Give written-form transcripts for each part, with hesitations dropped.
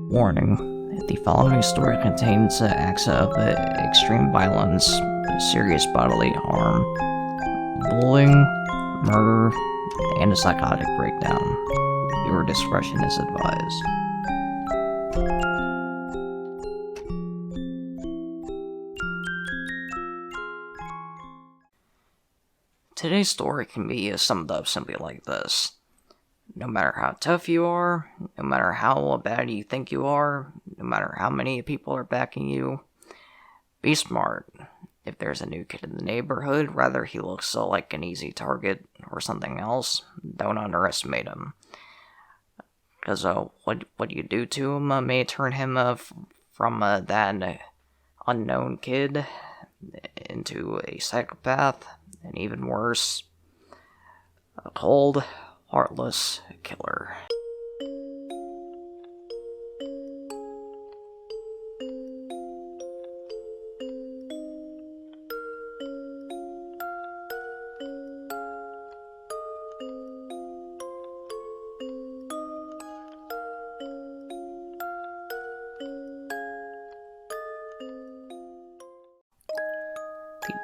Warning: the following story contains acts of extreme violence, serious bodily harm, bullying, murder, and a psychotic breakdown. Your discretion is advised. Today's story can be summed up simply like this. No matter how tough you are, no matter how bad you think you are, no matter how many people are backing you, be smart. If there's a new kid in the neighborhood, whether he looks like an easy target or something else, don't underestimate him. Because what you do to him may turn him from that unknown kid into a psychopath, and even worse, a cold, heartless killer.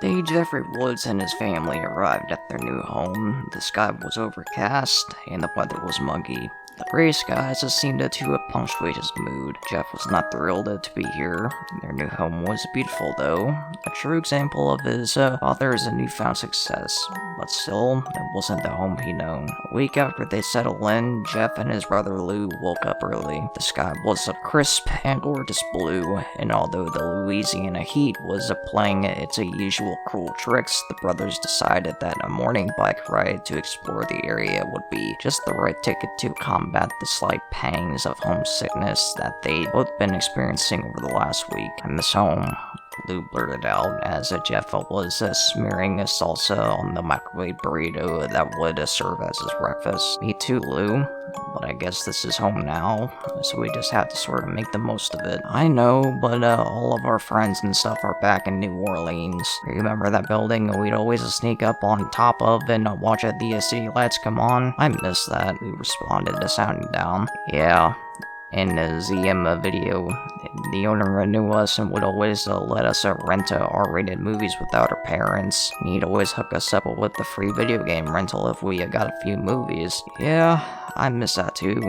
The day Jeffrey Woods and his family arrived at their new home, the sky was overcast and the weather was muggy. The gray skies seemed to punctuate his mood. Jeff was not thrilled to be here. Their new home was beautiful, though, a true example of his father's newfound success. But still, it wasn't the home he'd known. A week after they settled in, Jeff and his brother Lou woke up early. The sky was a crisp and gorgeous blue, and although the Louisiana heat was playing its usual cruel tricks, the brothers decided that a morning bike ride to explore the area would be just the right ticket to combat the slight pangs of homesickness that they'd both been experiencing over the last week. "I miss home," Lou blurted out as Jeff was smearing salsa on the microwave burrito that would serve as his breakfast. "Me too, Lou, but I guess this is home now, so we just have to sort of make the most of it." "I know, but all of our friends and stuff are back in New Orleans. Remember that building we'd always sneak up on top of and watch the city lights come on? I miss that," Lou responded, sounding down. "Yeah. In the ZM video, the owner knew us and would always let us rent R-rated movies without our parents. And he'd always hook us up with the free video game rental if we got a few movies." "Yeah, I miss that too.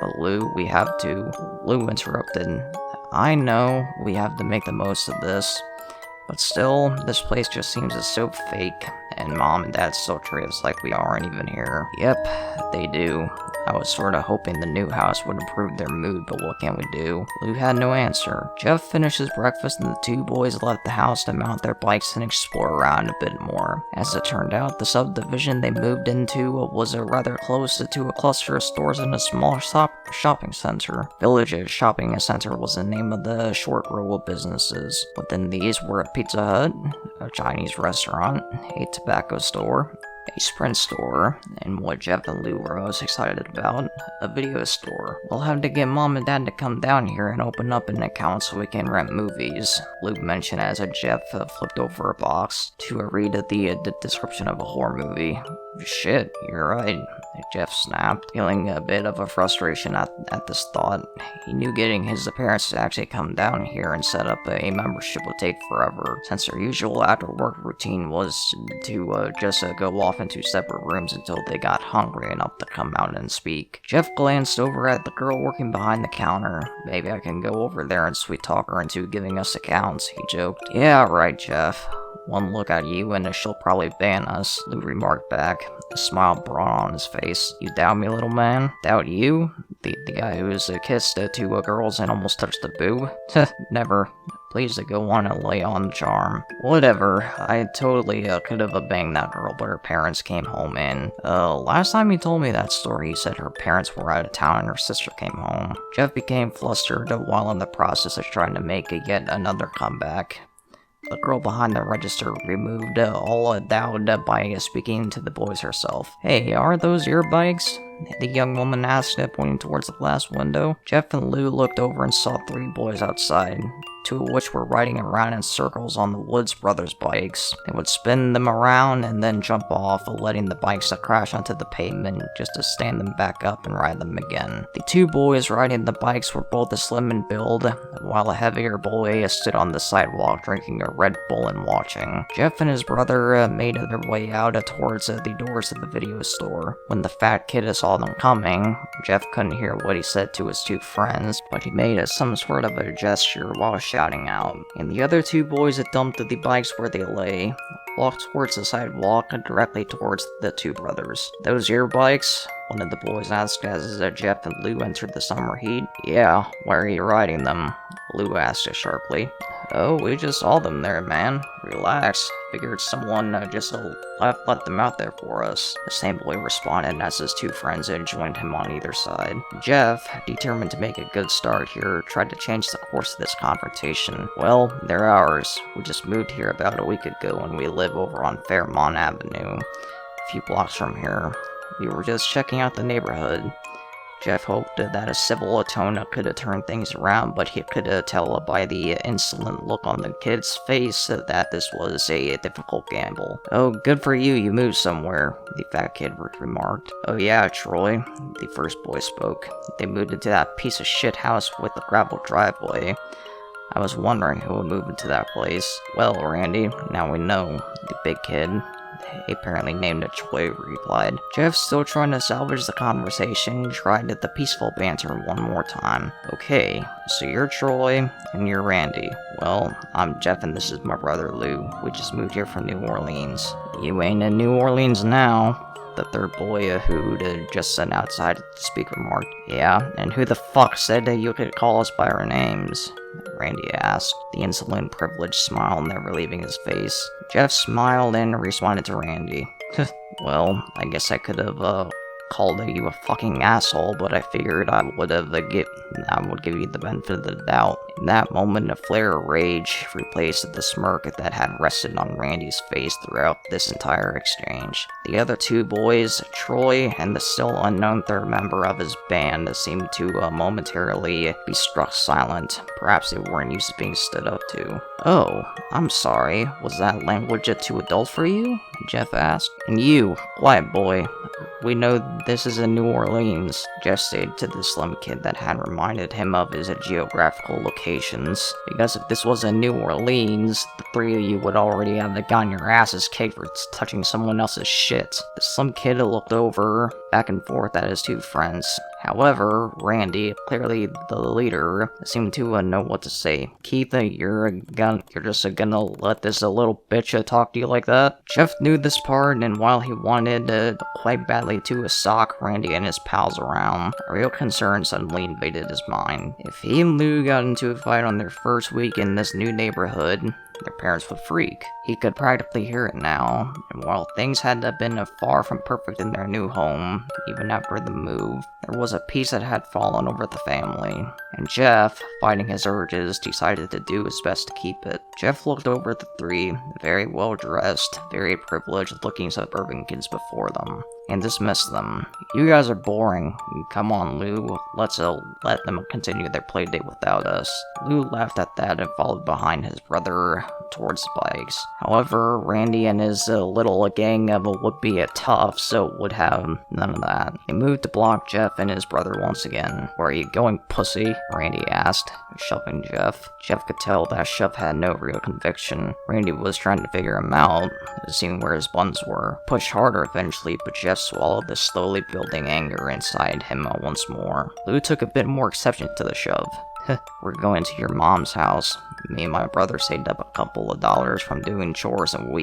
But Lou, we have to." Lou interrupted. "I know, we have to make the most of this. But still, this place just seems so fake, and Mom and Dad still treat us like we aren't even here." "Yep, they do. I was sorta hoping the new house would improve their mood, but what can we do?" Lou had no answer. Jeff finished his breakfast and the two boys left the house to mount their bikes and explore around a bit more. As it turned out, the subdivision they moved into was rather close to a cluster of stores and a small shopping center. Village Shopping Center was the name of the short row of businesses. Within these were a Pizza Hut, a Chinese restaurant, a tobacco store, a Sprint store, and what Jeff and Lou were most excited about, a video store. "We'll have to get Mom and Dad to come down here and open up an account so we can rent movies," Lou mentioned as Jeff flipped over a box to read the description of a horror movie. "Shit, you're right," Jeff snapped, feeling a bit of a frustration at this thought. He knew getting his parents to actually come down here and set up a membership would take forever, since their usual after-work routine was to just go off into separate rooms until they got hungry enough to come out and speak. Jeff glanced over at the girl working behind the counter. "Maybe I can go over there and sweet-talk her into giving us accounts," he joked. "Yeah, right, Jeff. One look at you and she'll probably ban us," Lou remarked back, a smile broad on his face. "You doubt me, little man?" "Doubt you? The guy who's kissed two girls and almost touched the boob? Never. Please to go on and lay on the charm." "Whatever. I totally could have banged that girl, but her parents came home and, last time he told me that story, he said her parents were out of town and her sister came home." Jeff became flustered while in the process of trying to make yet another comeback. The girl behind the register removed all doubt by speaking to the boys herself. "Hey, are those your bikes?" the young woman asked, pointing towards the glass window. Jeff and Lou looked over and saw three boys outside. two of which were riding around in circles on the Woods brothers' bikes. They would spin them around and then jump off, letting the bikes crash onto the pavement just to stand them back up and ride them again. The two boys riding the bikes were both slim in build, while a heavier boy stood on the sidewalk drinking a Red Bull and watching. Jeff and his brother made their way out towards the doors of the video store. When the fat kid saw them coming, Jeff couldn't hear what he said to his two friends, but he made some sort of a gesture while shouting out. And the other two boys dumped the bikes where they lay, walked towards the sidewalk and directly towards the two brothers. "Those your bikes?" one of the boys asked as Jeff and Lou entered the summer heat. "Yeah, why are you riding them?" Lou asked sharply. "Oh, we just saw them there, man. Relax. Figured someone just let them out there for us." The same boy responded as his two friends joined him on either side. Jeff, determined to make a good start here, tried to change the course of this confrontation. "Well, they're ours. We just moved here about a week ago and we live over on Fairmont Avenue, a few blocks from here. We were just checking out the neighborhood." Jeff hoped that a civil tone could turn things around, but he could tell by the insolent look on the kid's face that this was a difficult gamble. "Oh, good for you, you moved somewhere," the fat kid remarked. "Oh yeah, Troy," the first boy spoke. "They moved into that piece of shit house with the gravel driveway. I was wondering who would move into that place." "Well, Randy, now we know," the big kid, apparently named Troy, replied. Jeff, still trying to salvage the conversation, tried the peaceful banter one more time. "Okay, so you're Troy, and you're Randy. Well, I'm Jeff and this is my brother Lou. We just moved here from New Orleans." "You ain't in New Orleans now," the third boy who'd just sat outside the speaker remarked. "Yeah, and who the fuck said that you could call us by our names?" Randy asked, the insolent privileged smile never leaving his face. Jeff smiled and responded to Randy. "Well, I guess I could have called you a fucking asshole, but I figured I would give you the benefit of the doubt." In that moment, a flare of rage replaced the smirk that had rested on Randy's face throughout this entire exchange. The other two boys, Troy and the still unknown third member of his band, seemed to momentarily be struck silent. Perhaps they weren't used to being stood up to. "Oh, I'm sorry. Was that language too adult for you?" Jeff asked. "And you, quiet boy. We know this is in New Orleans," Jeff stated to the slim kid that had reminded him of his geographical locations. "Because if this was in New Orleans, the three of you would already have gotten your asses kicked for touching someone else's shit." The slim kid looked over, back and forth at his two friends. However, Randy, clearly the leader, seemed to know what to say. "Keith, you're just gonna let this little bitch talk to you like that?" Jeff knew this part, and while he wanted quite badly to sock Randy and his pals around, a real concern suddenly invaded his mind. If he and Lou got into a fight on their first week in this new neighborhood, their parents would freak. He could practically hear it now, and while things had been far from perfect in their new home, even after the move, there was a peace that had fallen over the family, and Jeff, fighting his urges, decided to do his best to keep it. Jeff looked over the three very well-dressed, very privileged-looking suburban kids before them, and dismissed them. "You guys are boring. Come on, Lou, let's let them continue their playdate without us." Lou laughed at that and followed behind his brother towards the bikes. However, Randy and his little gang of would-be toughs would have none of that. He moved to block Jeff and his brother once again. "Where are you going, pussy?" Randy asked, shoving Jeff. Jeff could tell that shove had no real conviction. Randy was trying to figure him out, seeing where his buttons were. Pushed harder eventually, but Jeff swallowed the slowly building anger inside him once more. Lou took a bit more exception to the shove. "We're going to your mom's house. Me and my brother saved up a couple of dollars from doing chores, and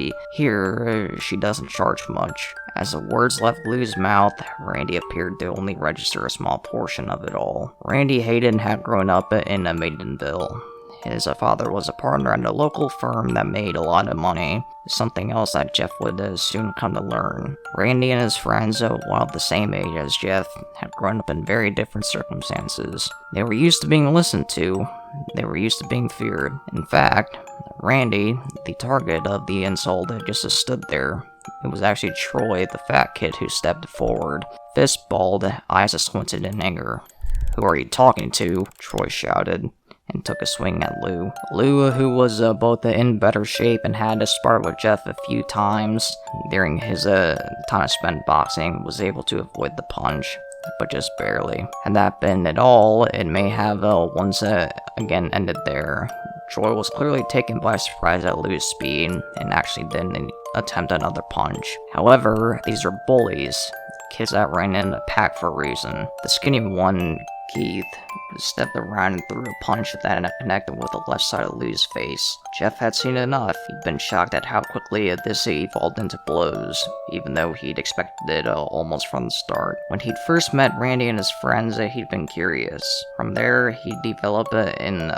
she doesn't charge much." As the words left Lou's mouth, Randy appeared to only register a small portion of it all. Randy Hayden had grown up in Maidenville. His father was a partner at a local firm that made a lot of money, something else that Jeff would soon come to learn. Randy and his friends, while the same age as Jeff, had grown up in very different circumstances. They were used to being listened to. They were used to being feared. In fact, Randy, the target of the insult, just stood there. It was actually Troy, the fat kid, who stepped forward, fist balled, eyes squinted in anger. "Who are you talking to?" Troy shouted. and took a swing at Lou. Lou, who was both in better shape and had sparred with Jeff a few times during his time spent boxing, was able to avoid the punch, but just barely. Had that been at all, it may have once again ended there. Troy was clearly taken by surprise at Lou's speed, and actually didn't attempt another punch. However, these are bullies, kids that ran in a pack for a reason. The skinny one, Keith, stepped around and threw a punch that connected with the left side of Lou's face. Jeff had seen enough. He'd been shocked at how quickly this evolved into blows, even though he'd expected it almost from the start. When he'd first met Randy and his friends, he'd been curious. From there, he'd developed an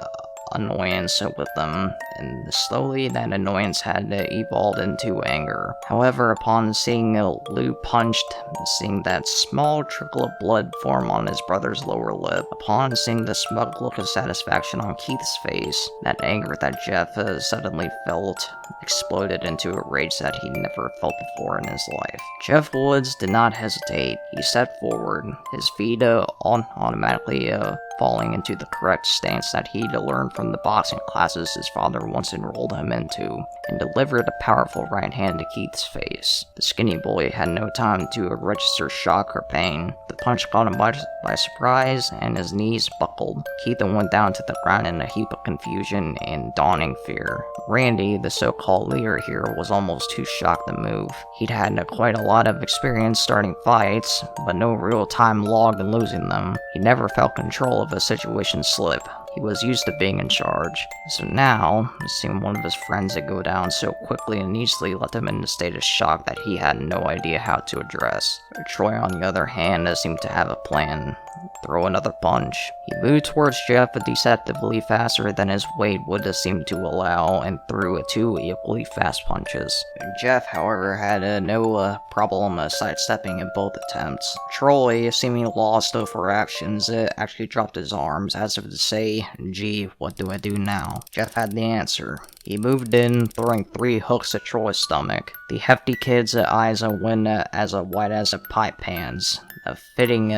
annoyance with them, and slowly that annoyance had evolved into anger. However, upon seeing Lou punched, seeing that small trickle of blood form on his brother's lower lip, upon seeing the smug look of satisfaction on Keith's face, that anger that Jeff suddenly felt exploded into a rage that he'd never felt before in his life. Jeff Woods did not hesitate. He stepped forward, his feet automatically falling into the correct stance that he'd learned from the boxing classes his father once enrolled him into, and delivered a powerful right hand to Keith's face. The skinny boy had no time to register shock or pain. The punch caught him by surprise, and his knees buckled. Keith went down to the ground in a heap of confusion and dawning fear. Randy, the so-called leader here, was almost too shocked to move. He'd had quite a lot of experience starting fights, but no real time logged in losing them. He never felt control of a situation slip. He was used to being in charge. So now, seeing one of his friends go down so quickly and easily left him in a state of shock that he had no idea how to address. Troy, on the other hand, seemed to have a plan. Throw another punch. He moved towards Jeff deceptively faster than his weight would seem to allow, and threw two equally fast punches. Jeff, however, had no problem sidestepping in both attempts. Troy, seeming lost for actions, actually dropped his arms, as if to say, "Gee, what do I do now?" Jeff had the answer. He moved in, throwing 3 hooks at Troy's stomach. The hefty kid's eyes went as wide as pie pans. A fitting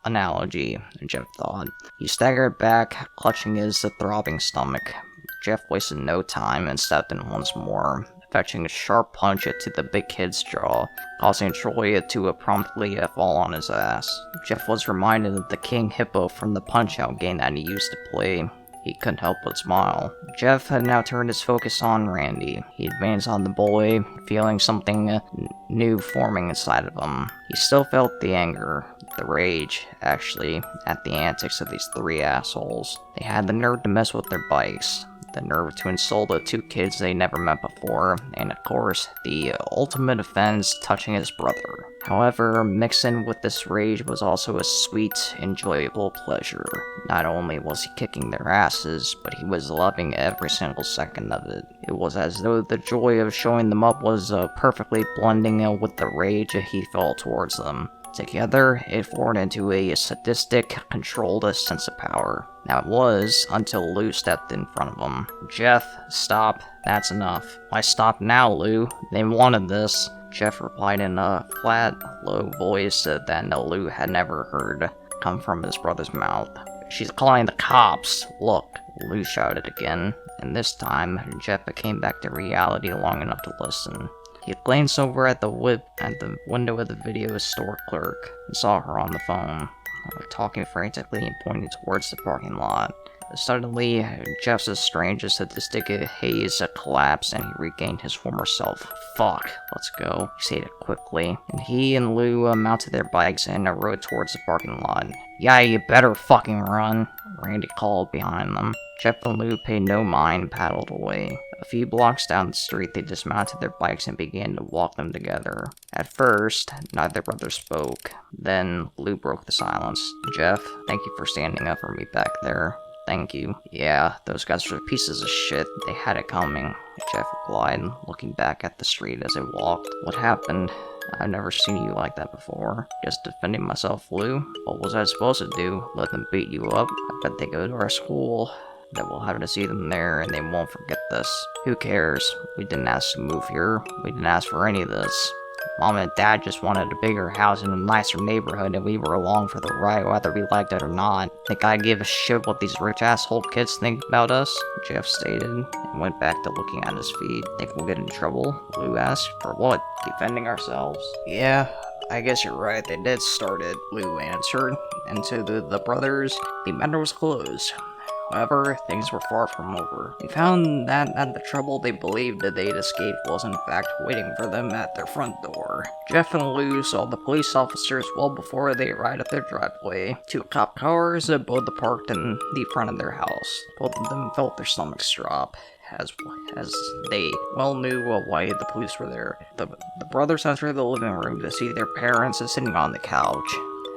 analogy, Jeff thought. He staggered back, clutching his throbbing stomach. Jeff wasted no time and stepped in once more, fetching a sharp punch to the big kid's jaw, causing Troy to promptly fall on his ass. Jeff was reminded of the King Hippo from the Punch-Out game that he used to play. He couldn't help but smile. Jeff had now turned his focus on Randy. He advanced on the boy, feeling something new forming inside of him. He still felt the anger, the rage, actually, at the antics of these 3 assholes. They had the nerve to mess with their bikes, the nerve to insult the 2 kids they never met before, and of course, the ultimate offense, touching his brother. However, mixed in with this rage was also a sweet, enjoyable pleasure. Not only was he kicking their asses, but he was loving every single second of it. It was as though the joy of showing them up was perfectly blending with the rage he felt towards them. Together, it formed into a sadistic, controlled sense of power. Now it was, until Lou stepped in front of him. "Jeff, stop. That's enough." "Why stop now, Lou? They wanted this." Jeff replied in a flat, low voice that Lou had never heard come from his brother's mouth. "She's calling the cops. Look," Lou shouted again, and this time, Jeff came back to reality long enough to listen. He glanced over at the window of the video store clerk and saw her on the phone, talking frantically and pointing towards the parking lot. Suddenly, Jeff's strange sadistic haze collapsed and he regained his former self. "Fuck, let's go," he stated quickly, and he and Lou mounted their bikes and rode towards the parking lot. "Yeah, you better fucking run," Randy called behind them. Jeff and Lou paid no mind and paddled away. A few blocks down the street, they dismounted their bikes and began to walk them together. At first, neither brother spoke. Then, Lou broke the silence. "Jeff, thank you for standing up for me back there." "Thank you." "Yeah, those guys were pieces of shit. They had it coming," Jeff replied, looking back at the street as they walked. "What happened? I've never seen you like that before." "Just defending myself, Lou. What was I supposed to do? Let them beat you up? I bet they go to our school. That we'll have to see them there, and they won't forget this." "Who cares? We didn't ask to move here. We didn't ask for any of this." Mom and Dad just wanted a bigger house in a nicer neighborhood, and we were along for the ride whether we liked it or not. Think I give a shit what these rich asshole kids think about us? Jeff stated, and went back to looking at his feet. Think we'll get in trouble? Lou asked. For what? Defending ourselves? Yeah, I guess you're right, they did start it, Lou answered. And to the brothers, the matter was closed. However, things were far from over. We found that the trouble they believed that they'd escaped was in fact waiting for them at their front door. Jeff and Lou saw the police officers well before they arrived at their driveway. 2 cop cars, both parked in the front of their house. Both of them felt their stomachs drop, as they well knew why the police were there. The brothers entered the living room to see their parents sitting on the couch.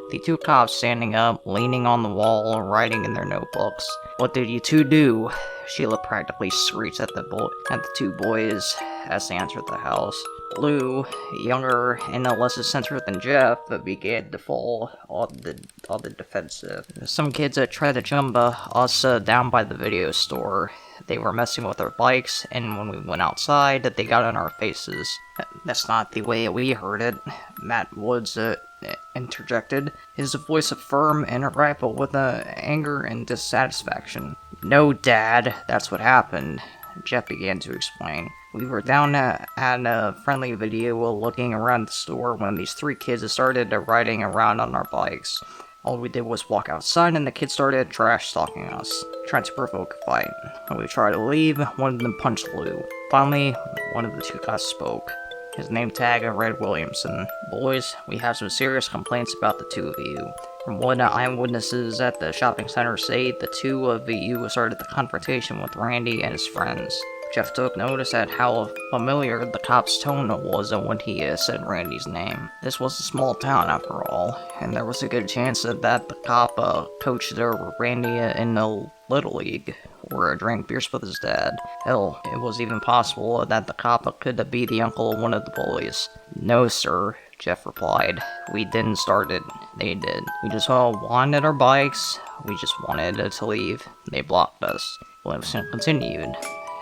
The 2 cops standing up, leaning on the wall, writing in their notebooks. What did you 2 do? Sheila practically screeched at the 2 boys as they entered the house. Lou, younger and less eccentric than Jeff, began to fall on the defensive. Some kids tried to jump us down by the video store. They were messing with our bikes, and when we went outside, they got in our faces. That's not the way we heard it, Matt Woods interjected, his voice firm and rifle with anger and dissatisfaction. No, Dad, that's what happened, Jeff began to explain. We were down at a friendly video looking around the store when these 3 kids started riding around on our bikes. All we did was walk outside and the kids started trash-talking us, trying to provoke a fight. When we tried to leave, one of them punched Lou. Finally, one of the 2 guys spoke. His name tag read Williamson. Boys, we have some serious complaints about the 2 of you. From what eyewitnesses at the shopping center say, the 2 of you started the confrontation with Randy and his friends. Jeff took notice at how familiar the cop's tone was when he said Randy's name. This was a small town after all, and there was a good chance that the cop coached Randy in the Little League, or drank beers with his dad. Hell, it was even possible that the cop could be the uncle of one of the bullies. No, sir, Jeff replied. We didn't start it. They did. We just all wanted our bikes. We just wanted to leave. They blocked us. Williamson continued.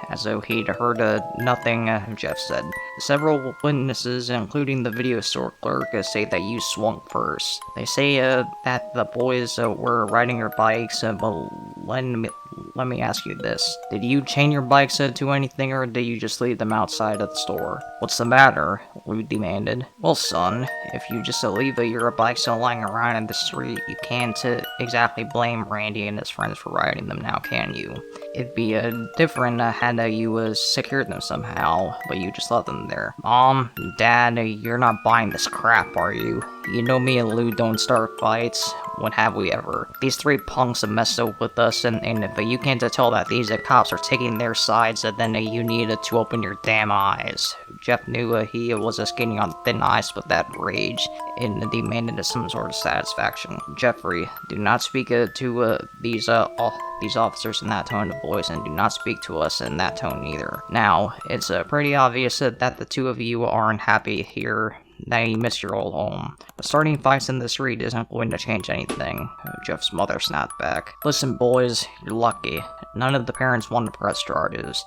As though he'd heard nothing, Jeff said. Several witnesses, including the video store clerk, say that you swung first. They say that the boys were riding your bikes, but let me ask you this. Did you chain your bikes to anything, or did you just leave them outside of the store? What's the matter? Lou demanded. Well, son, if you just leave your bikes lying around in the street, you can't exactly blame Randy and his friends for riding them now, can you? It'd be different had you secured them somehow, but you just left them there. Mom, Dad, you're not buying this crap, are you? You know me and Lou don't start fights. When have we ever? These 3 punks have messed up with us, and if you can't tell that these cops are taking their sides, then you need to open your damn eyes. Jeff knew he was skating on thin ice with that rage, and demanded some sort of satisfaction. Jeffrey, do not speak to these officers in that tone of voice, and do not speak to us in that tone either. Now, it's pretty obvious that the 2 of you aren't happy here. Now you miss your old home. But starting fights in the street isn't going to change anything, Jeff's mother snapped back. Listen, boys, you're lucky. None of the parents want to press charges.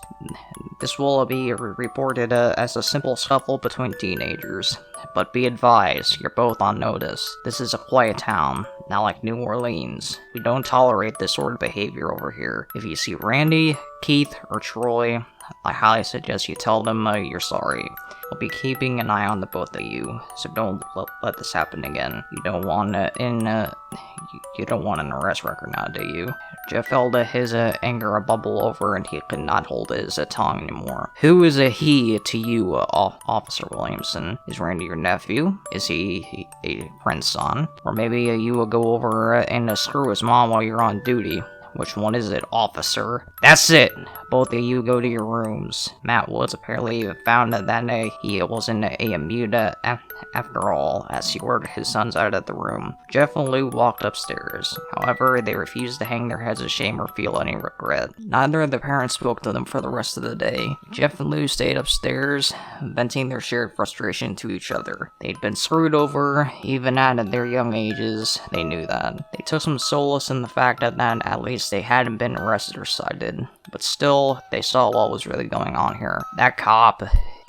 This will be reported as a simple scuffle between teenagers. But be advised, you're both on notice. This is a quiet town, not like New Orleans. We don't tolerate this sort of behavior over here. If you see Randy, Keith, or Troy, I highly suggest you tell them you're sorry. We'll be keeping an eye on the both of you, so don't let this happen again. You don't want you don't want an arrest record now, do you? Jeff felt his anger bubble over, and he could not hold his tongue anymore. Who is a he to you, Officer Williamson? Is Randy your nephew? Is he a friend's son? Or maybe you will go over and screw his mom while you're on duty. Which one is it, officer? That's it! Both of you go to your rooms. Matt Woods apparently found that he wasn't a mute after all, as he ordered his sons out of the room. Jeff and Lou walked upstairs. However, they refused to hang their heads of shame or feel any regret. Neither of the parents spoke to them for the rest of the day. Jeff and Lou stayed upstairs, venting their shared frustration to each other. They'd been screwed over, even at their young ages. They knew that. They took some solace in the fact that at least they hadn't been arrested or cited. But still, they saw what was really going on here. That cop,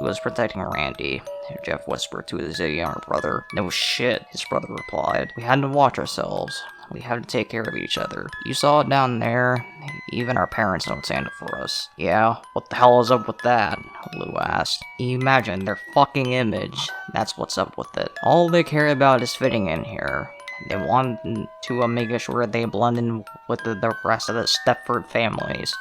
He was protecting Randy, Jeff whispered to his younger brother. No shit, his brother replied. We had to watch ourselves. We have to take care of each other. You saw it down there. Even our parents don't stand up for us. Yeah, what the hell is up with that? Lou asked. Imagine their fucking image. That's what's up with it. All they care about is fitting in here. They want to make sure they blend in with the rest of the Stepford families.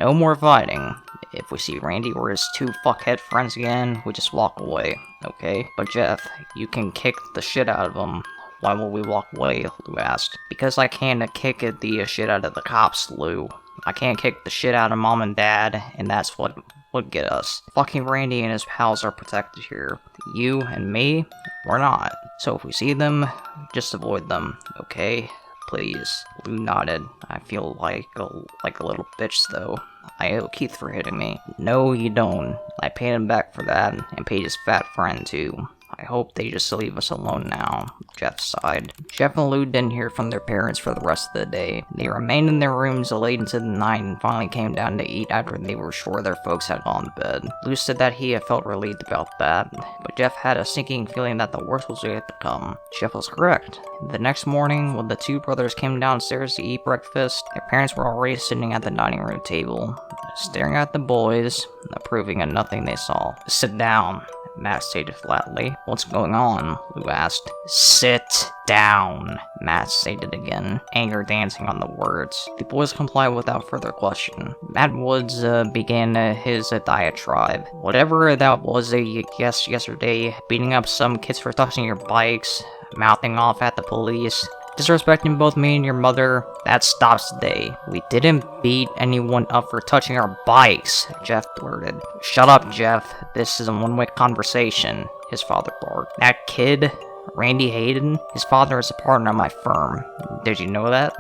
No more fighting. If we see Randy or his two fuckhead friends again, we just walk away, okay? But Jeff, you can kick the shit out of them. Why will we walk away? Lou asked. Because I can't kick the shit out of the cops, Lou. I can't kick the shit out of Mom and Dad, and that's what would get us. Fucking Randy and his pals are protected here. You and me, we're not. So if we see them, just avoid them, okay? Please. Lou nodded. I feel like a little bitch, though. I owe Keith for hitting me. No, you don't. I paid him back for that, and paid his fat friend, too. I hope they just leave us alone now, Jeff sighed. Jeff and Lou didn't hear from their parents for the rest of the day. They remained in their rooms late into the night and finally came down to eat after they were sure their folks had gone to bed. Lou said that he had felt relieved about that, but Jeff had a sinking feeling that the worst was yet to come. Jeff was correct. The next morning, when the two brothers came downstairs to eat breakfast, their parents were already sitting at the dining room table, staring at the boys, approving of nothing they saw. Sit down, Matt stated flatly. What's going on? Lou asked. Sit down, Matt stated again, anger dancing on the words. The boys complied without further question. Matt Woods began his diatribe. Whatever that was yesterday, beating up some kids for touching your bikes, mouthing off at the police, disrespecting both me and your mother, that stops today. We didn't beat anyone up for touching our bikes, Jeff blurted. Shut up, Jeff. This is a one-way conversation, his father barked. That kid, Randy Hayden, his father is a partner of my firm. Did you know that?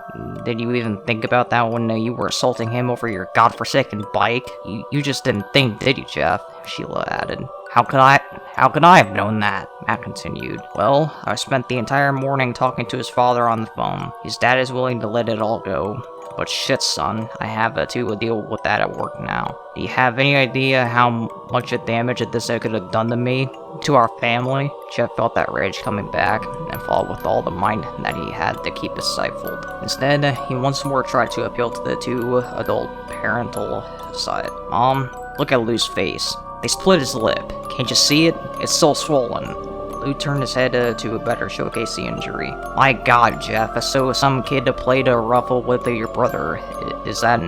Did you even think about that when you were assaulting him over your godforsaken bike? You just didn't think, did you, Jeff? Sheila added. How could I have known that? Matt continued. Well, I spent the entire morning talking to his father on the phone. His dad is willing to let it all go. But shit, son, I have to deal with that at work now. Do you have any idea how much damage this could have done to me? To our family? Jeff felt that rage coming back, and fought with all the might that he had to keep it stifled. Instead, he once more tried to appeal to the two adult parental side. Mom, look at Lou's face. They split his lip. Can't you see it? It's still swollen. Lou turned his head to better showcase the injury. My god, Jeff, so some kid played a ruffle with your brother. Is that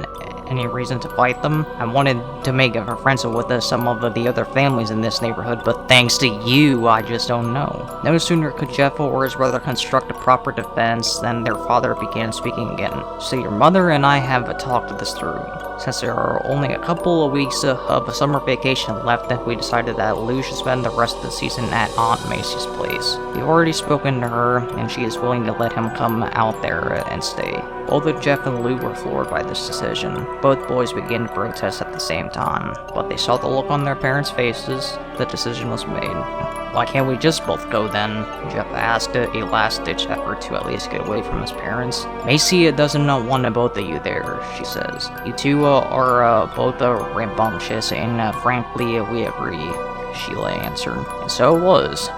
any reason to fight them? I wanted to make friends with some of the other families in this neighborhood, but thanks to you, I just don't know. No sooner could Jeff or his brother construct a proper defense than their father began speaking again. So your mother and I have talked this through. Since there are only a couple of weeks of summer vacation left, we decided that Lou should spend the rest of the season at Aunt Macy's place. We've already spoken to her, and she is willing to let him come out there and stay. Both Jeff and Lou were floored by this decision. Both boys began to protest at the same time, but they saw the look on their parents' faces. The decision was made. Why can't we just both go then? Jeff asked, a last-ditch effort to at least get away from his parents. Macy doesn't want both of you there, she says. You two are both rambunctious, and frankly, we agree, Sheila answered. And so it was.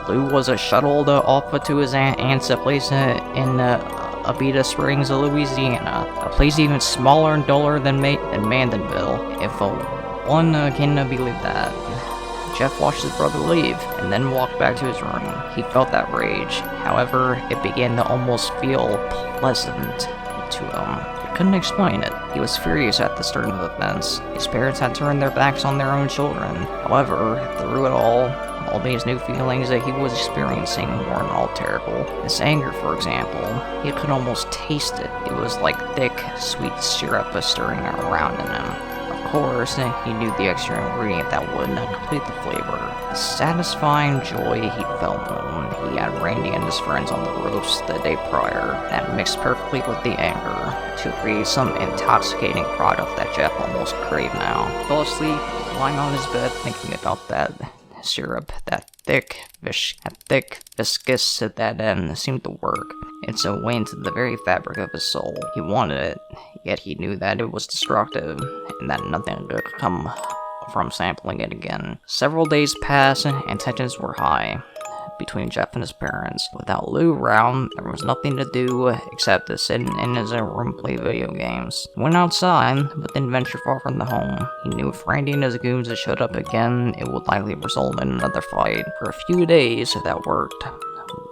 Lou was shuttled off to his aunt's place in Abita Springs, Louisiana, a place even smaller and duller than Mandanville, if one can believe that. Jeff watched his brother leave, and then walked back to his room. He felt that rage. However, it began to almost feel pleasant to him. He couldn't explain it. He was furious at the turn of events. His parents had turned their backs on their own children. However, through it all these new feelings that he was experiencing weren't all terrible. His anger, for example, he could almost taste it. It was like thick, sweet syrup stirring around in him. Of course, he knew the extra ingredient that would complete the flavor. The satisfying joy he felt when he had Randy and his friends on the ropes the day prior, that mixed perfectly with the anger to create some intoxicating product that Jeff almost craved now. He fell asleep, lying on his bed, thinking about that syrup, that thick, viscous that seemed to work its way into the very fabric of his soul. He wanted it, yet he knew that it was destructive, and that nothing could come from sampling it again. Several days passed, and tensions were high between Jeff and his parents. Without Lou around, there was nothing to do except to sit in his room and play video games. He went outside, but didn't venture far from the home. He knew if Randy and his goons showed up again, it would likely result in another fight. For a few days, that worked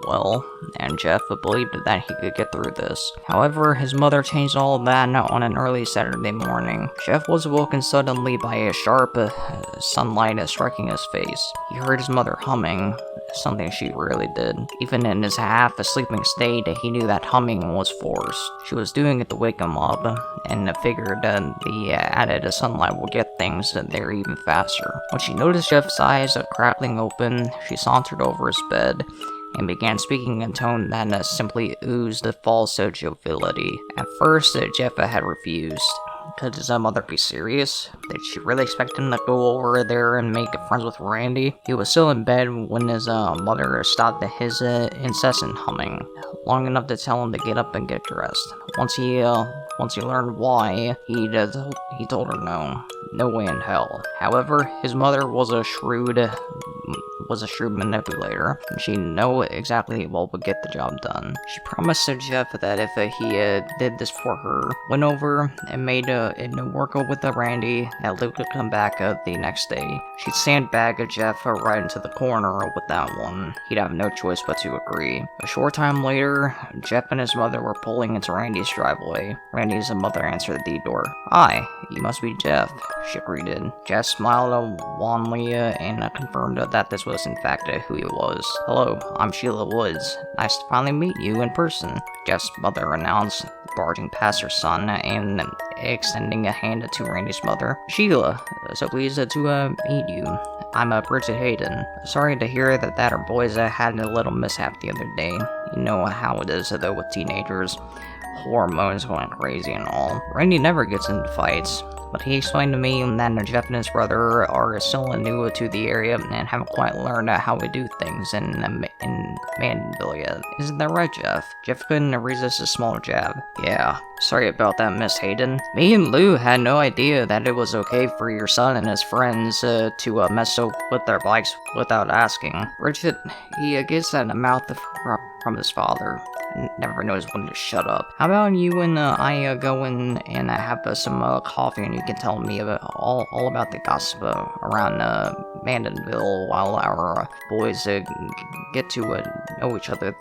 well, and Jeff believed that he could get through this. However, his mother changed all of that on an early Saturday morning. Jeff was woken suddenly by a sharp sunlight striking his face. He heard his mother humming, something she rarely did. Even in his half-sleeping state, he knew that humming was forced. She was doing it to wake him up, and figured the added sunlight would get things there even faster. When she noticed Jeff's eyes crackling open, she sauntered over his bed and began speaking in a tone that simply oozed false joviality. At first, Jeff had refused. Could his mother be serious? Did she really expect him to go over there and make friends with Randy? He was still in bed when his mother stopped his incessant humming, long enough to tell him to get up and get dressed. Once he learned why, he told her no way in hell. However, his mother was a shrewd manipulator, and she knew exactly what would get the job done. She promised to Jeff that if he did this for her, went over and made it work with Randy, that Luke could come back the next day. She'd sandbag Jeff right into the corner with that one. He'd have no choice but to agree. A short time later, Jeff and his mother were pulling into Randy's driveway. Randy's mother answered the door. "Hi, you must be Jeff," she greeted. Jeff smiled wanly and confirmed that this was in fact who he was. "Hello, I'm Sheila Woods. Nice to finally meet you in person," Jeff's mother announced, barging past her son and extending a hand to Randy's mother. "Sheila, so pleased to meet you. I'm Bridget Hayden. Sorry to hear that our boys had a little mishap the other day. You know how it is though with teenagers. Hormones going crazy and all. Randy never gets into fights, but he explained to me that Jeff and his brother are still new to the area and haven't quite learned how we do things in Manville yet. Isn't that right, Jeff?" Jeff couldn't resist a small jab. "Yeah, sorry about that, Miss Hayden. Me and Lou had no idea that it was okay for your son and his friends to mess up with their bikes without asking. Bridget, he gets that mouth from his father. Never knows when to shut up. How about you and I go in and have some coffee, and you can tell me all about the gossip around Mandanville while our boys get to know each other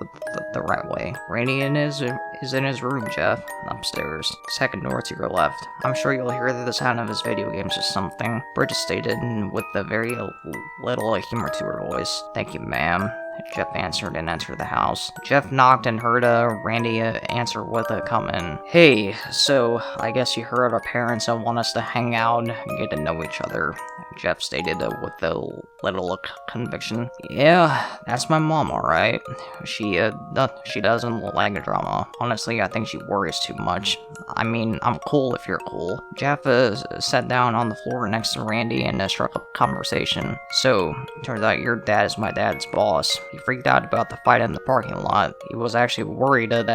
the right way. Randy is in his room, Jeff, upstairs, second door to your left. I'm sure you'll hear the sound of his video games or something," Bridget stated with a very little humor to her voice. "Thank you, ma'am," Jeff answered and entered the house. Jeff knocked and heard Randy answer with a comment. "Hey, so I guess you heard our parents want us to hang out and get to know each other," Jeff stated with a little conviction. "Yeah, that's my mom, alright. She doesn't like drama. Honestly, I think she worries too much. I mean, I'm cool if you're cool." Jeff sat down on the floor next to Randy and struck up a conversation. "So, turns out your dad is my dad's boss. He freaked out about the fight in the parking lot. He was actually worried that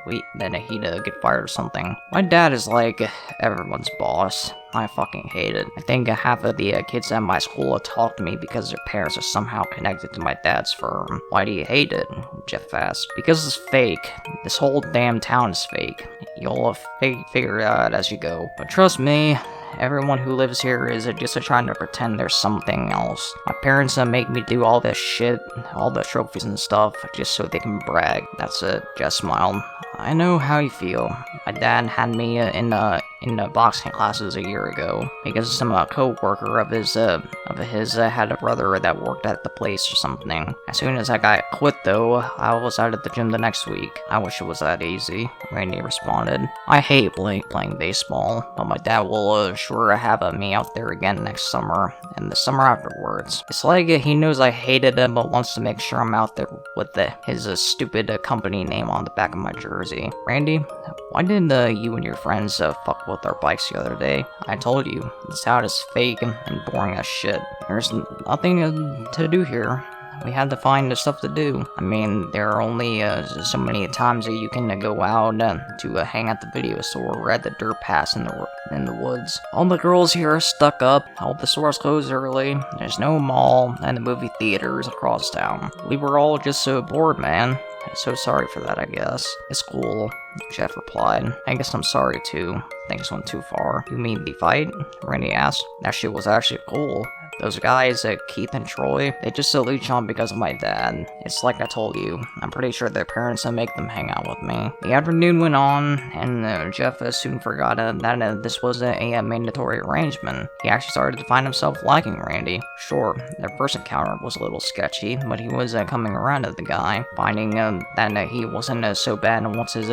he'd get fired or something. My dad is like everyone's boss. I fucking hate it. I think half of the kids at my school talk to me because their parents are somehow connected to my dad's firm." "Why do you hate it?" Jeff asked. "Because it's fake. This whole damn town is fake. You'll figure it out as you go. But trust me, everyone who lives here is just trying to pretend there's something else. My parents make me do all this shit, all the trophies and stuff, just so they can brag. That's it." Jeff smiled. "I know how you feel. My dad had me in the boxing classes a year ago because some co-worker of his had a brother that worked at the place or something. As soon as I got quit though, I was out at the gym the next week. I wish it was that easy," Randy responded. "I hate playing baseball, but my dad will sure have me out there again next summer and the summer afterwards. It's like he knows I hated him but wants to make sure I'm out there with his stupid company name on the back of my jersey." "Randy, why didn't you and your friends fuck with our bikes the other day? I told you, this town is fake and boring as shit. There's nothing to do here. we had to find stuff to do. I mean, there are only so many times that you can go out to hang at the video store or at the dirt paths in the woods. All the girls here are stuck up, all the stores close early, there's no mall, and the movie theaters across town. We were all just so bored, man. So sorry for that, I guess. It's cool, Jeff replied. I guess I'm sorry too. Things went too far. You mean the fight? Randy asked. That shit was actually cool. Those guys, Keith and Troy, they just leech on because of my dad. It's like I told you, I'm pretty sure their parents make them hang out with me. The afternoon went on, and Jeff soon forgot that this was a mandatory arrangement. He actually started to find himself liking Randy. Sure, their first encounter was a little sketchy, but he was coming around to the guy, finding that he wasn't so bad once his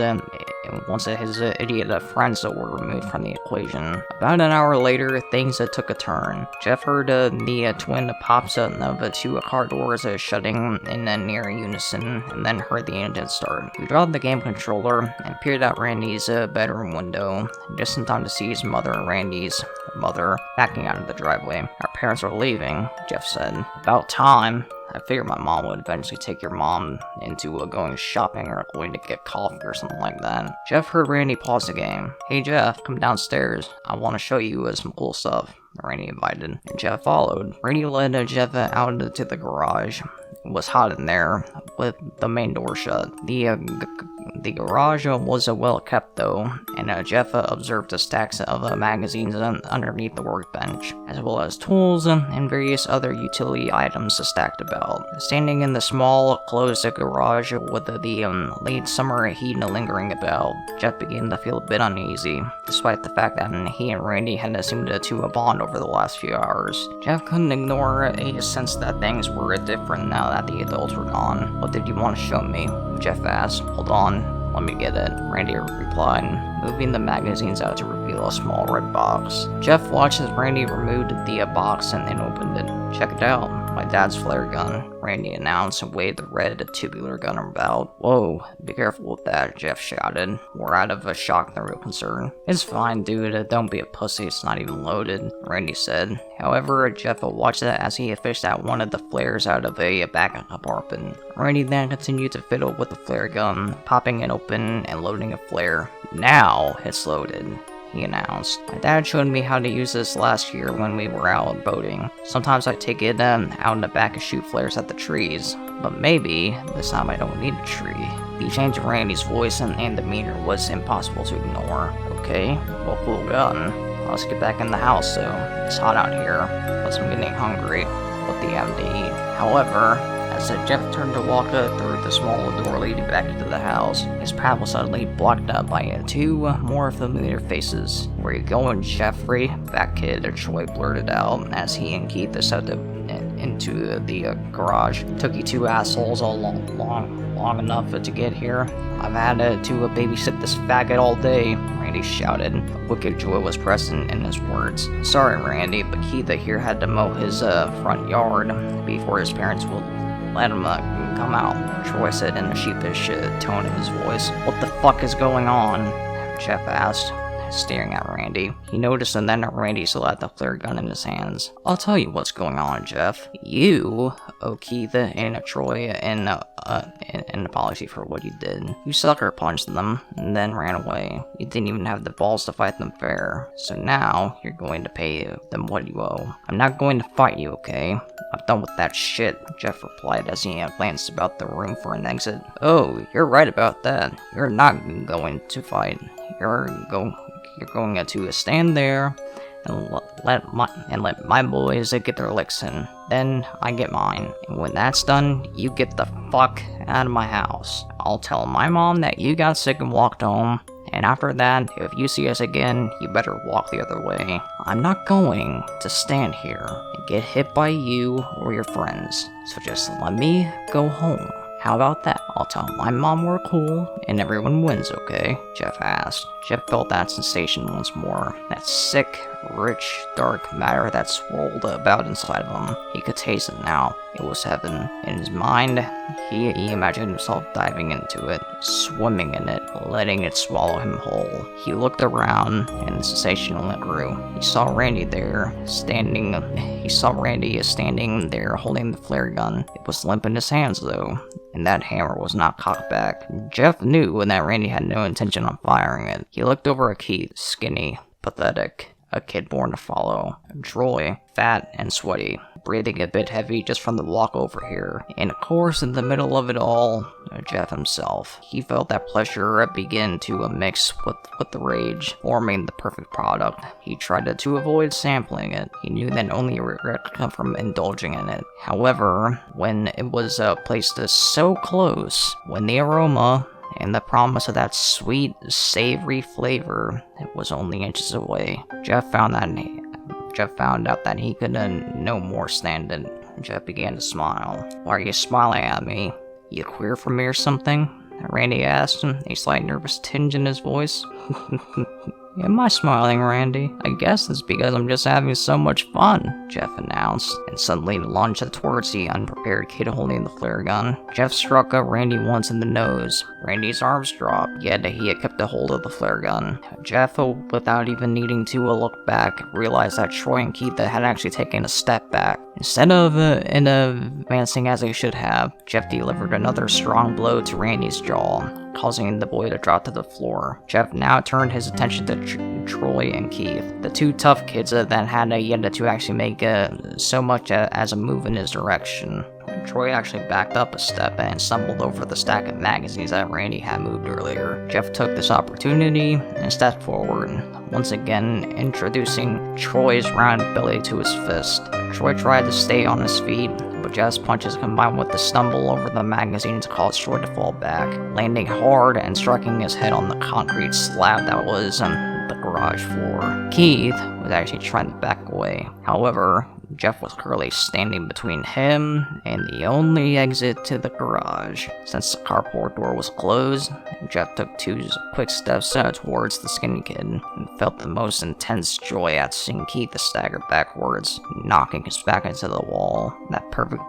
idiot friends were removed from the equation. About an hour later, things took a turn. Jeff heard the twin pops of the two car doors shutting in near unison, and then heard the engine start. He dropped the game controller and peered out Randy's bedroom window, just in time to see his mother and Randy's mother backing out of the driveway. Our parents are leaving, Jeff said. About time. I figured my mom would eventually take your mom into going shopping or going to get coffee or something like that. Jeff heard Randy pause the game. Hey Jeff, come downstairs. I want to show you some cool stuff. Randy invited, and Jeff followed. Randy led Jeff out to the garage. It was hot in there, with the main door shut. The garage was well kept though, and Jeff observed the stacks of magazines underneath the workbench, as well as tools and various other utility items stacked about. Standing in the small, closed garage with the late summer heat lingering about, Jeff began to feel a bit uneasy, despite the fact that he and Randy had seemed to bond over the last few hours. Jeff couldn't ignore a sense that things were different now that the adults were gone. What did you want to show me? Jeff asked. Hold on, let me get it, Randy replied, moving the magazines out to reveal a small red box. Jeff watched as Randy removed the box and then opened it. Check it out, my dad's flare gun, Randy announced and waved the red tubular gun about. Whoa, be careful with that, Jeff shouted, more out of a shock than real concern. It's fine, dude, don't be a pussy, it's not even loaded, Randy said. However, Jeff watched it as he fished out one of the flares out of a back compartment. Randy then continued to fiddle with the flare gun, popping it open and loading a flare. Now it's loaded, he announced. My dad showed me how to use this last year when we were out boating. Sometimes I take it out in the back and shoot flares at the trees, but maybe this time I don't need a tree. The change in Randy's voice and demeanor was impossible to ignore. Okay, well, cool gun. Let's get back in the house though. It's hot out here, plus I'm getting hungry. What do you have to eat? However, as Jeff turned to walk through the small door leading back into the house, his path was suddenly blocked up by two more familiar faces. Where you going, Jeffrey? Fat kid, Troy blurted out as he and Keith stepped into the garage. Took you two assholes all long enough to get here. I've had to babysit this faggot all day, Randy shouted. Wicked joy was present in his words. Sorry, Randy, but Keith here had to mow his front yard before his parents would let him come out, Troy said in a sheepish tone in his voice. What the fuck is going on? Jeff asked, staring at Randy. He noticed and then Randy still had the flare gun in his hands. I'll tell you what's going on, Jeff. You owe Keith and Troy an apology for what you did. You sucker punched them and then ran away. You didn't even have the balls to fight them fair. So now you're going to pay them what you owe. I'm not going to fight you, okay? I'm done with that shit, Jeff replied as he glanced about the room for an exit. Oh, you're right about that. You're not going to fight. You're going to stand there and let my boys get their licks in. Then I get mine. And when that's done, you get the fuck out of my house. I'll tell my mom that you got sick and walked home. And after that, if you see us again, you better walk the other way. I'm not going to stand here and get hit by you or your friends. So just let me go home. How about that? I'll tell my mom we're cool, and everyone wins, okay? Jeff asked. Jeff felt that sensation once more. That sick, rich, dark matter that swirled about inside of him. He could taste it now. It was heaven. In his mind, he imagined himself diving into it, swimming in it, letting it swallow him whole. He looked around, and the sensation only grew. He saw Randy standing there holding the flare gun. It was limp in his hands, though, and that hammer was not cocked back. Jeff knew that Randy had no intention on firing it. He looked over at Keith, skinny, pathetic, a kid born to follow. Troy, fat and sweaty, breathing a bit heavy just from the walk over here. And of course, in the middle of it all, Jeff himself. He felt that pleasure begin to mix with the rage, forming the perfect product. He tried to avoid sampling it. He knew that only regret could come from indulging in it. However, when it was placed so close, when the aroma and the promise of that sweet, savory flavor was only inches away, Jeff found out that he could no more stand it. Jeff began to smile. Why are you smiling at me? You queer for me or something? Randy asked him, a slight nervous tinge in his voice. Am I smiling, Randy? I guess it's because I'm just having so much fun, Jeff announced, and suddenly lunged towards the unprepared kid holding the flare gun. Jeff struck Randy once in the nose. Randy's arms dropped, yet he had kept a hold of the flare gun. Jeff, without even needing to look back, realized that Troy and Keith had actually taken a step back. Instead of advancing as they should have, Jeff delivered another strong blow to Randy's jaw, causing the boy to drop to the floor. Jeff now turned his attention to Troy and Keith, the two tough kids that had yet to actually make so much as a move in his direction. Troy actually backed up a step and stumbled over the stack of magazines that Randy had moved earlier. Jeff took this opportunity and stepped forward, once again introducing Troy's round belly to his fist. Troy tried to stay on his feet, but Jeff's punches combined with the stumble over the magazines caused Troy to fall back, landing hard and striking his head on the concrete slab that was the garage floor. Keith was actually trying to back away. However, Jeff was currently standing between him and the only exit to the garage. Since the carport door was closed, Jeff took two quick steps towards the skinny kid and felt the most intense joy at seeing Keith stagger backwards, knocking his back into the wall. That perfect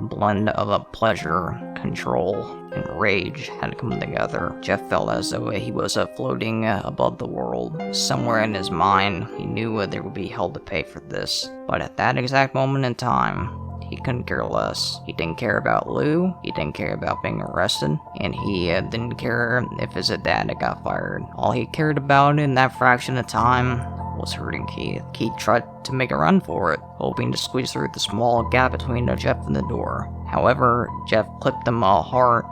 blend of pleasure, control, and rage had come together. Jeff felt as though he was floating above the world. Somewhere in his mind, he knew there would be hell to pay for this. But at that exact moment in time, he couldn't care less. He didn't care about Lou, he didn't care about being arrested, and he didn't care if his dad had got fired. All he cared about in that fraction of time was hurting Keith. Keith tried to make a run for it, hoping to squeeze through the small gap between Jeff and the door. However, Jeff clipped him a hard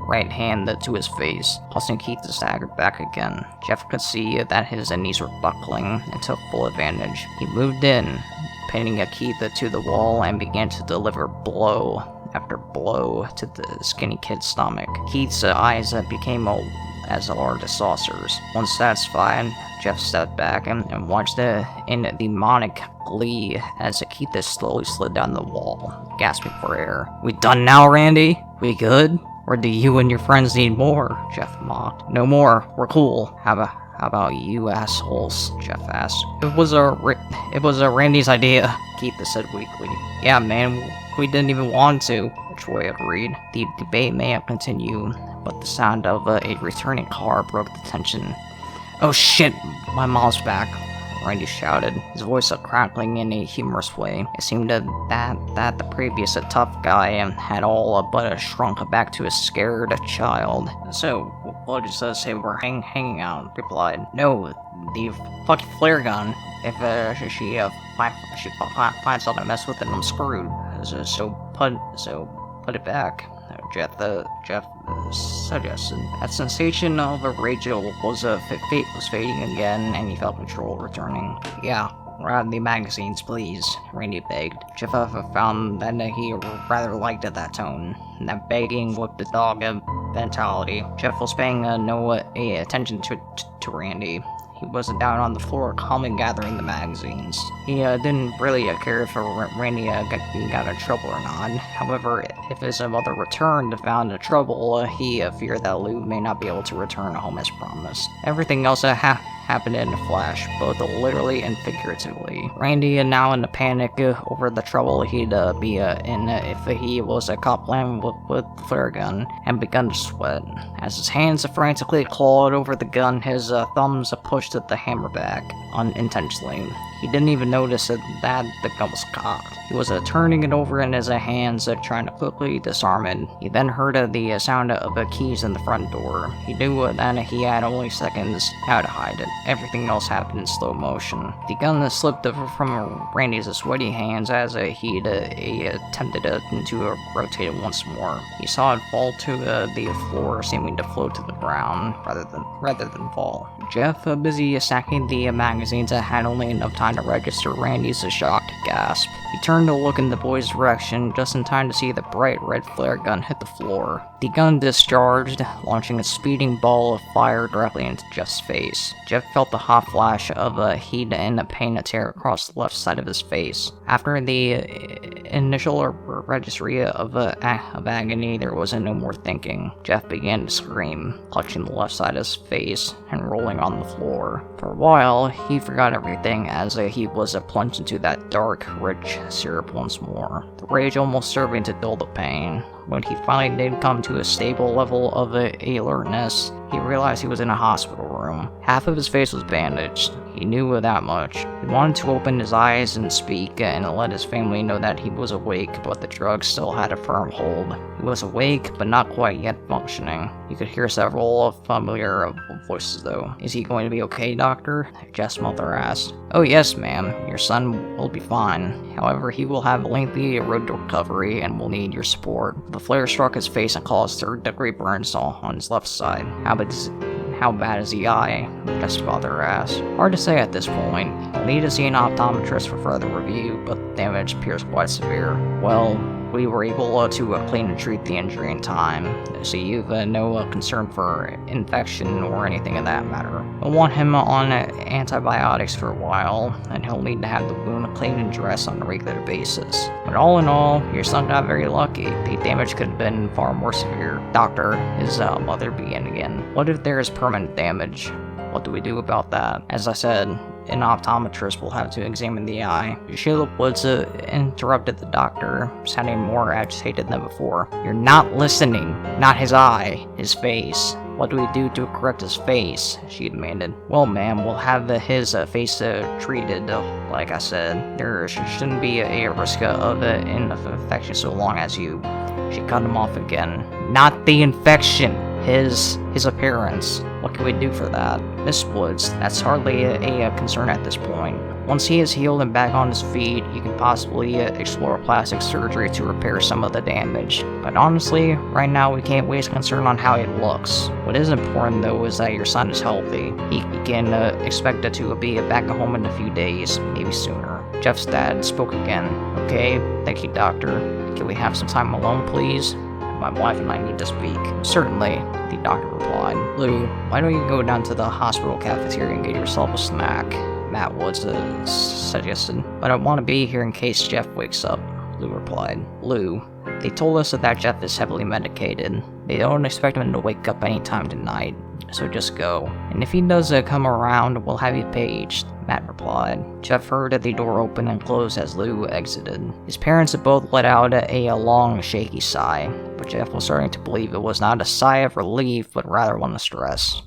right hand to his face, causing Keith to stagger back again. Jeff could see that his knees were buckling and took full advantage. He moved in, pinning Keith to the wall and began to deliver blow after blow to the skinny kid's stomach. Keith's eyes became as large as saucers. Once satisfied, Jeff stepped back and watched in demonic glee as Keith slowly slid down the wall, gasping for air. "We done now, Randy? We good? Or do you and your friends need more?" Jeff mocked. "No more. We're cool. How about you assholes?" Jeff asked. It was Randy's idea," Keith said weakly. "Yeah, man, we didn't even want to," Troy agreed. The debate may have continued, but the sound of a returning car broke the tension. "Oh shit, my mom's back," Randy shouted, his voice crackling in a humorous way. It seemed that the previous tough guy had all but shrunk back to a scared child. "So, we'll just say we're hanging out," replied. "No, the fucking flare gun. If she finds out to mess with it, I'm screwed. So put it back," Jeff suggested. That sensation of rage was fading again, and he felt control returning. "Yeah, grab the magazines, please," Randy begged. Jeff found that he rather liked that tone, that begging with the dog mentality. Jeff was paying no attention to Randy. he was down on the floor calmly gathering the magazines. He didn't really care if Randy got in trouble or not. However, if his mother returned and found trouble, he feared that Lou may not be able to return home as promised. Everything else happened in a flash, both literally and figuratively. Randy, now in a panic over the trouble he'd be in if he was caught playing with the flare gun, and begun to sweat. As his hands frantically clawed over the gun, his thumbs pushed at the hammer back unintentionally. He didn't even notice that the gun was cocked. He was turning it over in his hands, trying to quickly disarm it. He then heard the sound of keys in the front door. He knew that he had only seconds how to hide it. Everything else happened in slow motion. The gun slipped from Randy's sweaty hands as he attempted to rotate it once more. He saw it fall to the floor, seeming to float to the ground rather than fall. Jeff, busy stacking the magazines, had only enough time to register Randy's shocked gasp. He turned to look in the boy's direction just in time to see the bright red flare gun hit the floor. The gun discharged, launching a speeding ball of fire directly into Jeff's face. Jeff felt the hot flash of heat and pain tear across the left side of his face. After the initial registry of agony, there was no more thinking. Jeff began to scream, clutching the left side of his face and rolling on the floor. For a while, he forgot everything as he was plunged into that dark, rich syrup once more, the rage almost serving to dull the pain. When he finally did come to a stable level of alertness, he realized he was in a hospital room. Half of his face was bandaged. He knew that much. He wanted to open his eyes and speak and let his family know that he was awake, but the drug still had a firm hold. He was awake, but not quite yet functioning. He could hear several familiar voices though. "Is he going to be okay, doctor?" Jeff's mother asked. "Oh yes, ma'am. Your son will be fine. However, he will have a lengthy road to recovery and will need your support." The flare struck his face and caused third-degree burns on his left side. How bad is the eye?" Jeff's father asked. "Hard to say at this point. I'll need to see an optometrist for further review, but the damage appears quite severe." "Well, we were able to clean and treat the injury in time, so you've no concern for infection or anything of that matter. We'll want him on antibiotics for a while, and he'll need to have the wound cleaned and dressed on a regular basis. But all in all, your son got very lucky. The damage could have been far more severe." "Doctor," his mother began again. "What if there is permanent damage? What do we do about that?" "As I said, an optometrist will have to examine the eye." Sheila Woods interrupted the doctor, sounding more agitated than before. "You're not listening. Not his eye, his face. What do we do to correct his face?" she demanded. "Well, ma'am, we'll have his face treated. Like I said, there shouldn't be a risk of infection so long as you..." She cut him off again. "Not the infection. His appearance. What can we do for that?" "Miss Woods, that's hardly a concern at this point. Once he is healed and back on his feet, you can possibly explore plastic surgery to repair some of the damage. But honestly, right now we can't waste concern on how he looks. What is important though is that your son is healthy. He can expect to be back at home in a few days, maybe sooner." Jeff's dad spoke again. "Okay, thank you, doctor. Can we have some time alone, please? My wife and I need to speak." "Certainly," the doctor replied. "Lou, why don't you go down to the hospital cafeteria and get yourself a snack?" Matt Woods suggested. "But I want to be here in case Jeff wakes up," Lou replied. "Lou, they told us that Jeff is heavily medicated. They don't expect him to wake up anytime tonight, so just go. And if he does come around, we'll have you paged," Matt replied. Jeff heard the door open and close as Lou exited. His parents had both let out a long, shaky sigh, but Jeff was starting to believe it was not a sigh of relief, but rather one of stress.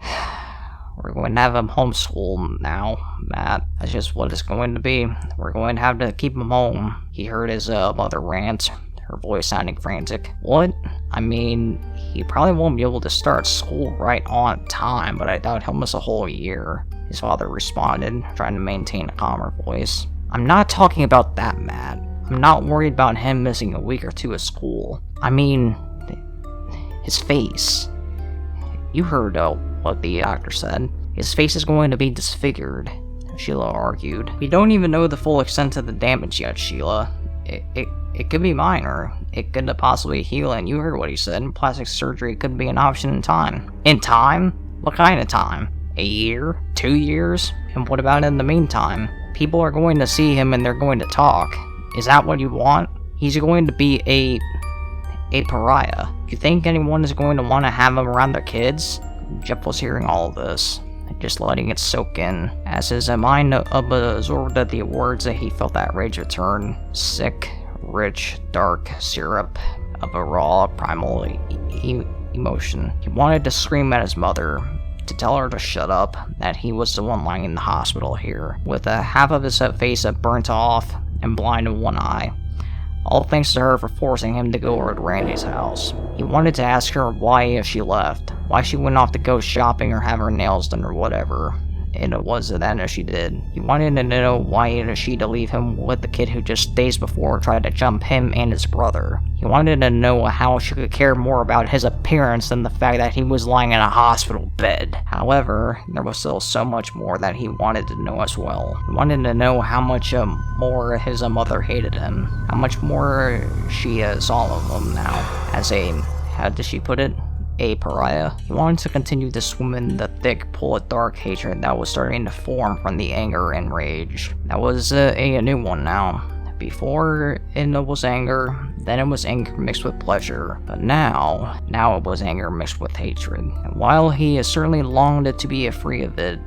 "We're going to have him homeschooled now, Matt. That's just what it's going to be. We're going to have to keep him home," he heard his mother rant, her voice sounding frantic. "What? I mean, he probably won't be able to start school right on time, but I doubt he'll miss a whole year," his father responded, trying to maintain a calmer voice. "I'm not talking about that, Matt. I'm not worried about him missing a week or two of school. I mean, his face. You heard what the doctor said. His face is going to be disfigured," Sheila argued. "We don't even know the full extent of the damage yet, Sheila. It could be minor. It could possibly heal, and you heard what he said. Plastic surgery could be an option in time." "In time? What kind of time?" A year? 2 years? And what about in the meantime? People are going to see him and they're going to talk. Is that what you want? He's going to be a pariah. You think anyone is going to want to have him around their kids? Jeff was hearing all of this, just letting it soak in. As his mind absorbed the words, he felt that rage return. Sick, rich, dark syrup of a raw, primal emotion. He wanted to scream at his mother, to tell her to shut up, that he was the one lying in the hospital here, with half of his face burnt off and blind in one eye. All thanks to her for forcing him to go over to Randy's house. He wanted to ask her why she left, why she went off to go shopping or have her nails done or whatever. And it was that she did. He wanted to know why she to leave him with the kid who just days before tried to jump him and his brother. He wanted to know how she could care more about his appearance than the fact that he was lying in a hospital bed. However, there was still so much more that he wanted to know as well. He wanted to know how much more his mother hated him, how much more she saw of him now as a, how did she put it? A pariah. He wanted to continue to swim in the thick pool of dark hatred that was starting to form from the anger and rage. That was a new one now. Before it was anger, then it was anger mixed with pleasure, but now it was anger mixed with hatred. And while he certainly longed to be free of it,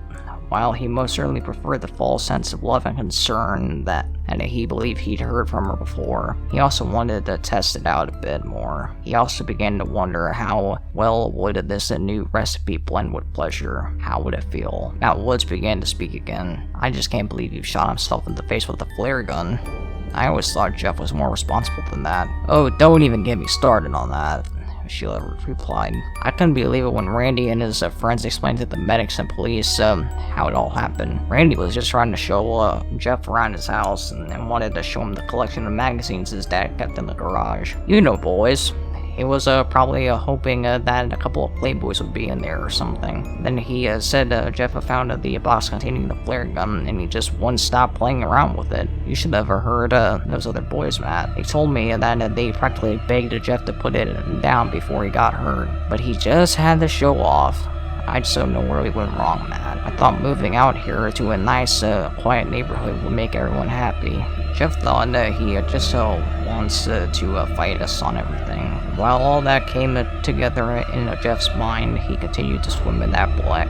while he most certainly preferred the false sense of love and concern that he believed he'd heard from her before, he also wanted to test it out a bit more. He also began to wonder how well would this new recipe blend with pleasure. How would it feel? Now Woods began to speak again. I just can't believe you shot himself in the face with a flare gun. I always thought Jeff was more responsible than that. Oh, don't even get me started on that, Sheila replied. I couldn't believe it when Randy and his friends explained to the medics and police how it all happened. Randy was just trying to show Jeff around his house and wanted to show him the collection of magazines his dad kept in the garage. You know, boys. He was probably hoping that a couple of Playboys would be in there or something. Then he said Jeff found the box containing the flare gun and he just wouldn't stop playing around with it. You should have heard those other boys, Matt. They told me that they practically begged Jeff to put it down before he got hurt, but he just had to show off. I just don't know where we went wrong, Matt. I thought moving out here to a nice, quiet neighborhood would make everyone happy. Jeff thought he just wants to fight us on everything. While all that came together in Jeff's mind, he continued to swim in that black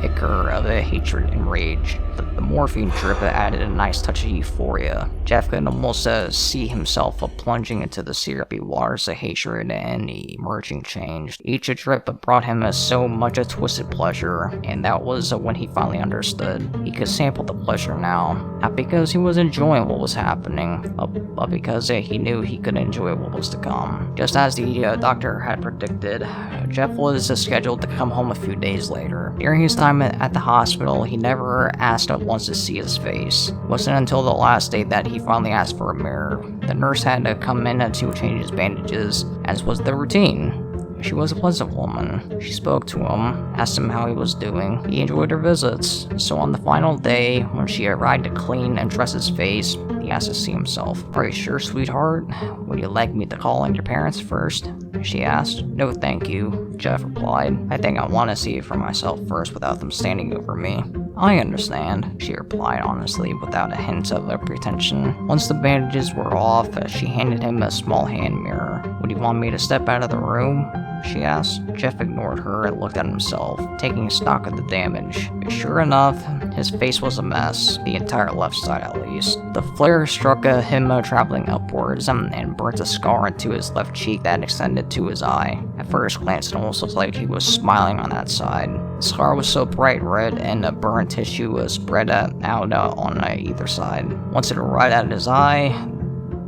ichor of hatred and rage. The morphine drip added a nice touch of euphoria. Jeff could almost see himself plunging into the syrupy waters of hatred and emerging change. Each drip brought him so much twisted pleasure, and that was when he finally understood. He could sample the pleasure now, not because he was enjoying what was happening, but because he knew he could enjoy what was to come. Just as the doctor had predicted, Jeff was scheduled to come home a few days later. During his time at the hospital, he never asked once to see his face. It wasn't until the last day that he finally asked for a mirror. The nurse had to come in to change his bandages, as was the routine. She was a pleasant woman. She spoke to him, asked him how he was doing. He enjoyed her visits. So on the final day, when she arrived to clean and dress his face, he asked to see himself. Are you sure, sweetheart? Would you like me to call in your parents first? She asked. No, thank you, Jeff replied. I think I want to see it for myself first without them standing over me. I understand, she replied honestly, without a hint of pretension. Once the bandages were off, she handed him a small hand mirror. Would you want me to step out of the room? She asked. Jeff ignored her and looked at himself, taking stock of the damage. Sure enough, his face was a mess, the entire left side at least. The flare struck him traveling upwards and burnt a scar into his left cheek that extended to his eye. At first glance, it almost looked like he was smiling on that side. The scar was so bright red and the burnt tissue was spread out on either side. Once it arrived at his eye,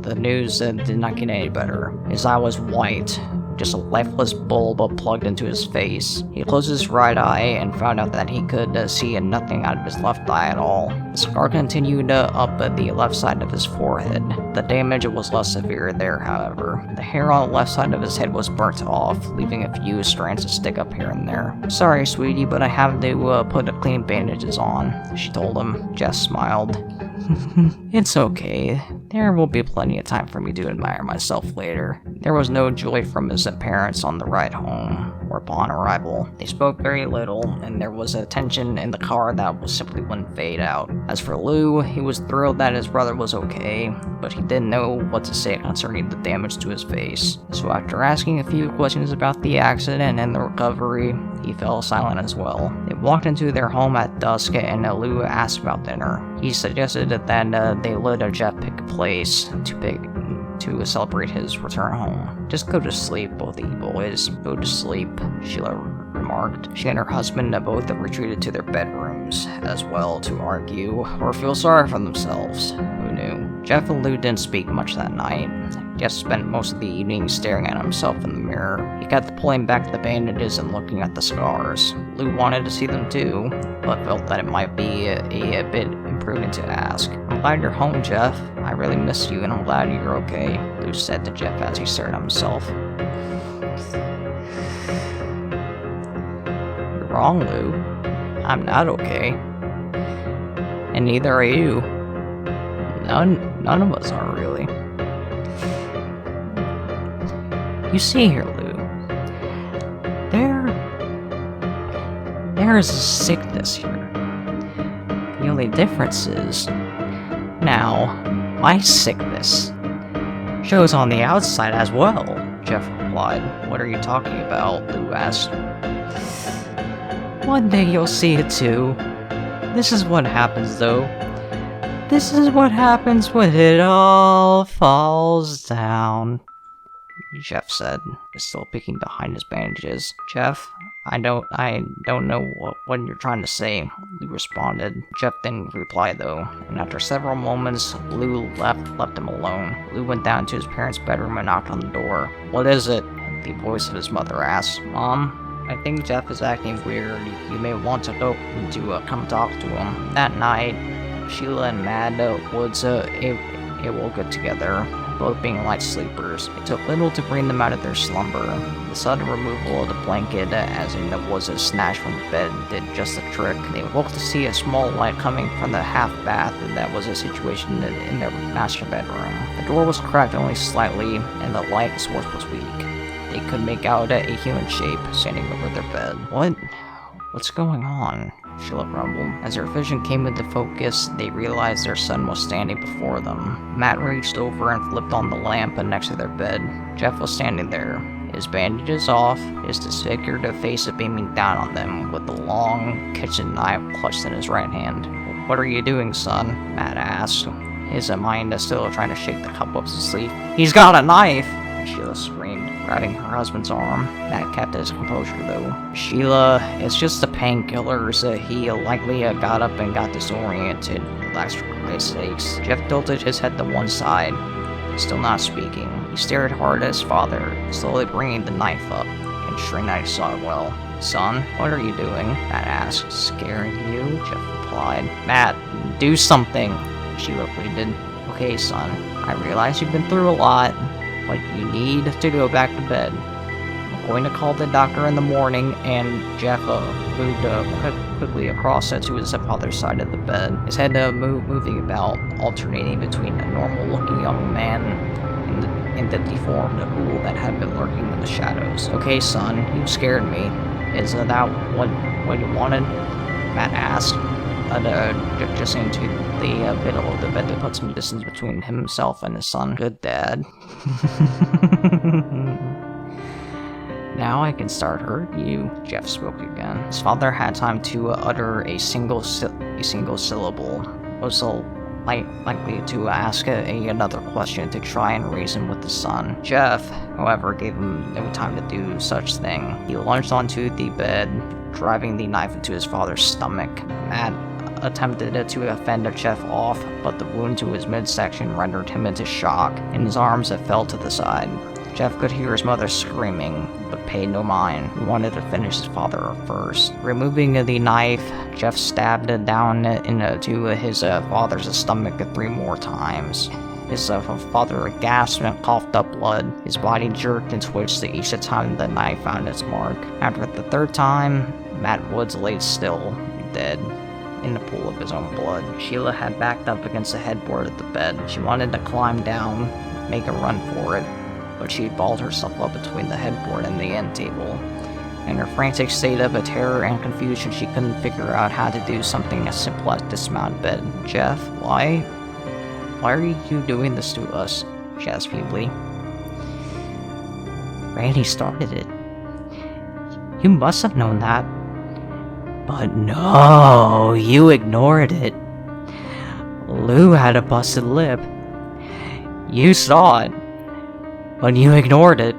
the news did not get any better. His eye was white, just a lifeless bulb plugged into his face. He closed his right eye and found out that he could see nothing out of his left eye at all. The scar continued up the left side of his forehead. The damage was less severe there, however. The hair on the left side of his head was burnt off, leaving a few strands to stick up here and there. Sorry, sweetie, but I have to put clean bandages on, she told him. Jess smiled. It's okay. There will be plenty of time for me to admire myself later. There was no joy from his parents on the ride home or upon arrival. They spoke very little, and there was a tension in the car that simply wouldn't fade out. As for Lou, he was thrilled that his brother was okay, but he didn't know what to say concerning the damage to his face. So after asking a few questions about the accident and the recovery, he fell silent as well. They walked into their home at dusk, and Lou asked about dinner. He suggested that they let Jeff pick a place to celebrate his return home. Just go to sleep, both of you boys. Go to sleep, Sheila remarked. She and her husband both retreated to their bedrooms as well to argue or feel sorry for themselves. Who knew? Jeff and Lou didn't speak much that night. Jeff spent most of the evening staring at himself in the mirror. He kept pulling back the bandages and looking at the scars. Lou wanted to see them too, but felt that it might be a bit imprudent to ask. I'm glad you're home, Jeff. I really miss you, and I'm glad you're okay, Lou said to Jeff as he stared at himself. You're wrong, Lou. I'm not okay. And neither are you. None of us are, really. You see here, Lou, there is a sickness here. The only difference is, now, my sickness shows on the outside as well, Jeff replied. What are you talking about? Lou asked. One day you'll see it too. This is what happens, though. This is what happens when it all falls down, Jeff said, still peeking behind his bandages. Jeff, I don't know what you're trying to say, Lou responded. Jeff didn't reply though, and after several moments, Lou left him alone. Lou went down to his parents' bedroom and knocked on the door. What is it? The voice of his mother asked. Mom, I think Jeff is acting weird. You may want to go to come talk to him. That night, Sheila and Mad Woods will get together, both being light sleepers. It took little to bring them out of their slumber. The sudden removal of the blanket, as in it was snatched from the bed, did just the trick. They woke to see a small light coming from the half bath that was a situation in their master bedroom. The door was cracked only slightly, and the light source was weak. They could make out a human shape standing over their bed. What's going on? Sheila grumbled. As their vision came into focus, they realized their son was standing before them. Matt reached over and flipped on the lamp next to their bed. Jeff was standing there, his bandages off, his disfigured face beaming down on them, with the long kitchen knife clutched in his right hand. What are you doing, son? Matt asked, his mind still trying to shake the cobwebs of sleep. He's got a knife! Sheila screamed, grabbing her husband's arm. Matt kept his composure, though. Sheila, it's just the painkillers. He likely got up and got disoriented. Relax, for Christ's sakes. Jeff tilted his head to one side, still not speaking. He stared hard at his father, slowly bringing the knife up, ensuring that he saw it well. Son, what are you doing? Matt asked. Scaring you? Jeff replied. Matt, do something, Sheila pleaded. Okay, son, I realize you've been through a lot, but you need to go back to bed. I'm going to call the doctor in the morning, and Jeff moved quickly across to his father's side of the bed, his head moving about, alternating between a normal-looking young man and the deformed ghoul that had been lurking in the shadows. Okay, son, you scared me. Is that what you wanted? Matt asked, just into the middle of the bed to put some distance between himself and his son. Good dad. Now I can start hurting you, Jeff spoke again. His father had time to utter a single syllable. Was likely to ask another question to try and reason with the son. Jeff, however, gave him no time to do such thing. He lunged onto the bed, driving the knife into his father's stomach. Matt attempted to fend Jeff off, but the wound to his midsection rendered him into shock, and his arms fell to the side. Jeff could hear his mother screaming, but paid no mind. He wanted to finish his father first. Removing the knife, Jeff stabbed down into his father's stomach 3 more times. His father gasped and coughed up blood. His body jerked and twitched each time the knife found its mark. After the 3rd time, Matt Woods lay still, dead. in the pool of his own blood. Sheila had backed up against the headboard of the bed. She wanted to climb down, make a run for it, but she balled herself up between the headboard and the end table. In her frantic state of terror and confusion, she couldn't figure out how to do something as simple as dismount bed. Jeff, why are you doing this to us? She asked feebly. Randy started it. You must have known that. But no, you ignored it. Lou had a busted lip. You saw it, but you ignored it.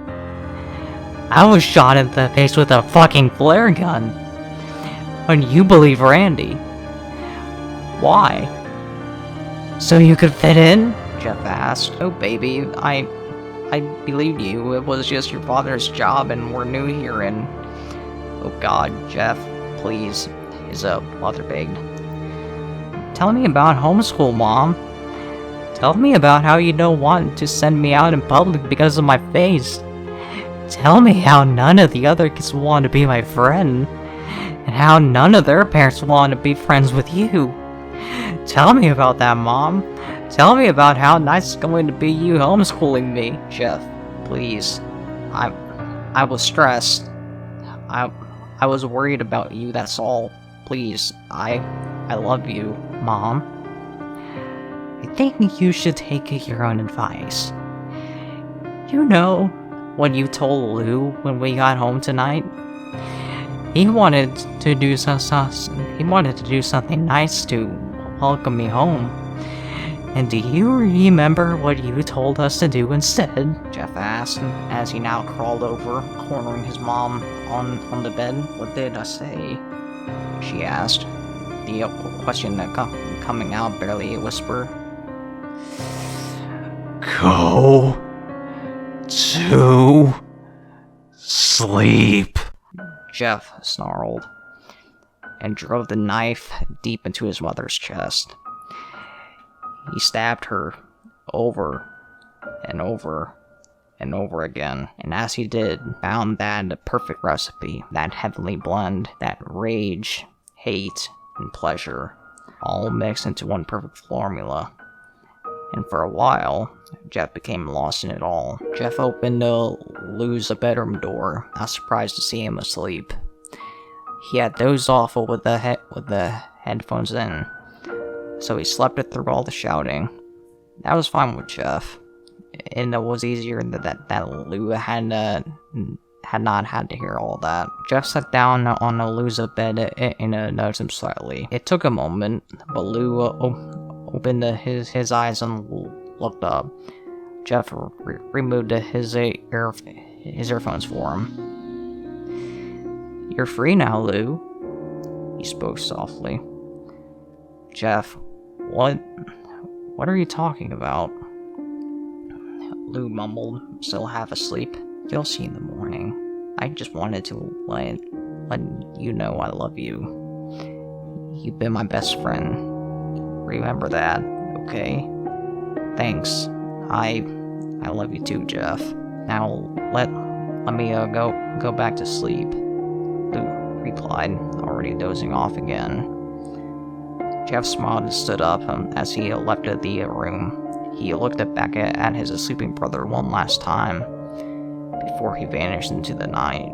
I was shot in the face with a fucking flare gun. And you believe Randy. Why? So you could fit in? Jeff asked. Oh baby, I believed you. It was just your father's job and we're new here and... Oh god, Jeff, please. His father begged. Tell me about homeschool, Mom. Tell me about how you don't want to send me out in public because of my face. Tell me how none of the other kids want to be my friend, and how none of their parents want to be friends with you. Tell me about that, Mom. Tell me about how nice it's going to be you homeschooling me. Jeff, please. I was stressed. I was worried about you, that's all. Please, I love you, Mom. I think you should take your own advice. You know what you told Lou when we got home tonight? He wanted to do something nice to welcome me home. And do you remember what you told us to do instead? Jeff asked, as he now crawled over, cornering his mom on the bed. What did I say? She asked, the question coming out barely a whisper. Go to sleep. Jeff snarled, and drove the knife deep into his mother's chest. He stabbed her over and over and over again, and as he did, found that perfect recipe, that heavenly blend, that rage, hate, and pleasure, all mixed into one perfect formula. And for a while, Jeff became lost in it all. Jeff opened Lou's bedroom door, not surprised to see him asleep. He had dozed off with the headphones in, so he slept it through all the shouting. That was fine with Jeff, and it was easier that Lou had not had to hear all that. Jeff sat down on Lou's bed and nudged him slightly. It took a moment, but Lou opened his eyes and looked up. Jeff removed his earphones for him. You're free now, Lou, he spoke softly. Jeff, what are you talking about? Lou mumbled, still half asleep. You'll see in the morning. I just wanted to let you know I love you. You've been my best friend. Remember that, okay? Thanks. I love you too, Jeff. Now let me go back to sleep. Lou replied, already dozing off again. Jeff smiled and stood up as he left the room. He looked back at his sleeping brother one last time before he vanished into the night.